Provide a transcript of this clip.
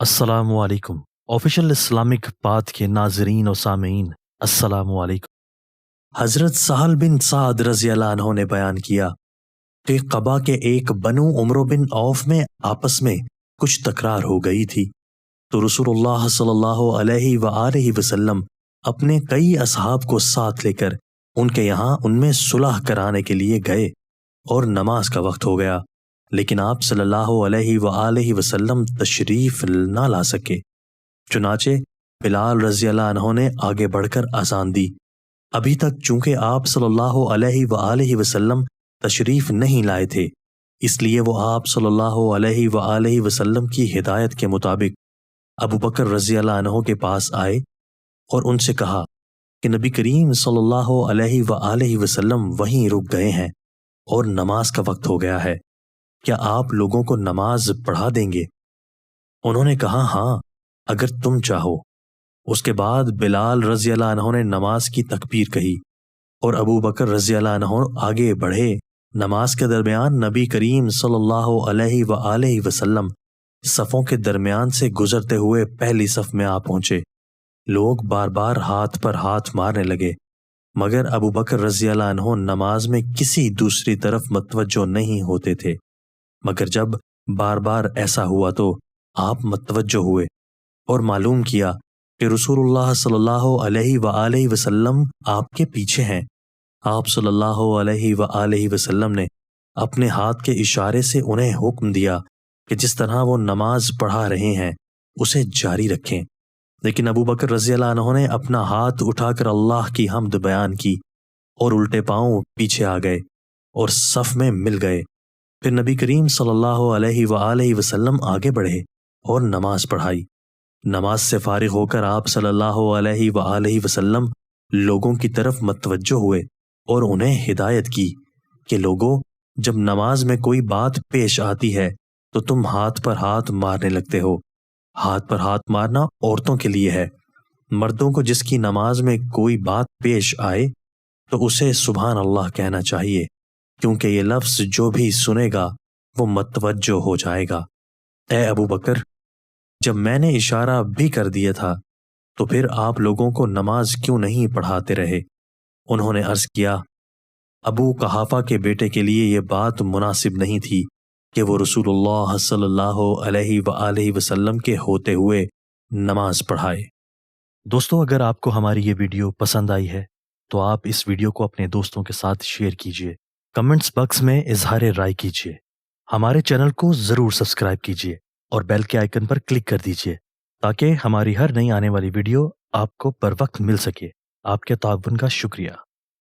अस्सलामु अलैकुम। Official Islamic path के नाजरीन और सामीन, अस्सलामु अलैकुम। हजरत साहल बिन साद रज़ी अल्लाह अन्हु ने बयान किया कि कबा के एक बनु उमरो बिन औफ में आपस में कुछ तकरार हो गई थी, तो रसूलुल्लाह सल्लल्लाहु अलैहि वआलैहि वसल्लम अपने कई असहाब को साथ लेकर उनके यहाँ उनमें सुलह कराने के लिए गए और नमाज का वक्त हो गया, लेकिन आप सल्लल्लाहु अलैहि वआलैहि वसल्लम तशरीफ ना ला सके। चुनाचे बिलाल रज़ी अल्लाह अन्हु ने आगे बढ़कर अज़ान दी। अभी तक चूंकि आप सल्लल्लाहु अलैहि वआलैहि वसल्लम तशरीफ नहीं लाए थे, इसलिए वो आप सल्लल्लाहु अलैहि वआलैहि वसल्लम की हिदायत के मुताबिक अबू बकर रज़ी अल्लाह अन्हु के पास आए और उनसे कहा कि नबी करीम सल्लल्लाहु अलैहि वआलैहि वसल्लम वहीं रुक गए हैं और नमाज का वक्त हो गया है, क्या आप लोगों को नमाज पढ़ा देंगे? उन्होंने कहा, हाँ, अगर तुम चाहो। उसके बाद बिलाल रज़ी अल्लाह अन्हु ने नमाज की तकबीर कही और अबू बकर रज़ी अल्लाह अन्हु आगे बढ़े। नमाज के दरमियान नबी करीम सल्लल्लाहु अलैहि वआलैहि वसल्लम सफ़ों के दरमियान से गुजरते हुए पहली सफ़ में आ पहुंचे। लोग बार बार हाथ पर हाथ मारने लगे, मगर अबू बकर रज़ी अल्लाह अन्हु नमाज में किसी दूसरी तरफ मतवज्जो नहीं होते थे। मगर जब बार बार ऐसा हुआ तो आप मतवज्जो हुए और मालूम किया कि रसूलुल्लाह सल्लल्लाहु अलैहि वआलैहि वसल्लम आपके पीछे हैं। आप सल्लल्लाहु अलैहि वआलैहि वसल्लम ने अपने हाथ के इशारे से उन्हें हुक्म दिया कि जिस तरह वो नमाज पढ़ा रहे हैं उसे जारी रखें, लेकिन अबू बकर रज़ी अल्लाह अन्हु ने अपना हाथ उठाकर अल्लाह की हम्द बयान की और उल्टे पांव पीछे आ गए और सफ में मिल गए। फिर नबी करीम सल्लल्लाहु अलैहि वआलैहि वसल्लम आगे बढ़े और नमाज पढ़ाई। नमाज से फारिग होकर आप सल्लल्लाहु अलैहि वआलैहि वसल्लम लोगों की तरफ मतवज्जो हुए और उन्हें हिदायत की कि लोगों, जब नमाज में कोई बात पेश आती है तो तुम हाथ पर हाथ मारने लगते हो। हाथ पर हाथ मारना औरतों के लिए है। मर्दों को जिसकी नमाज में कोई बात पेश आए तो उसे सुभान अल्लाह कहना चाहिए, क्योंकि ये लफ्ज़ जो भी सुनेगा वो मतवज्जो हो जाएगा। ए अबू बकर, जब मैंने इशारा भी कर दिया था तो फिर आप लोगों को नमाज क्यों नहीं पढ़ाते रहे? उन्होंने अर्ज किया, अबू कहाफा के बेटे के लिए ये बात मुनासिब नहीं थी कि वो रसूलुल्लाह सल्लल्लाहु अलैहि वआलैहि वसल्लम के होते हुए नमाज पढ़ाए। दोस्तों, अगर आपको हमारी ये वीडियो पसंद आई है तो आप इस वीडियो को अपने दोस्तों के साथ शेयर कीजिए, कमेंट्स बॉक्स में इजहार राय कीजिए, हमारे चैनल को ज़रूर सब्सक्राइब कीजिए और बेल के आइकन पर क्लिक कर दीजिए ताकि हमारी हर नई आने वाली वीडियो आपको बर वक्त मिल सके। आपके ताउन का शुक्रिया।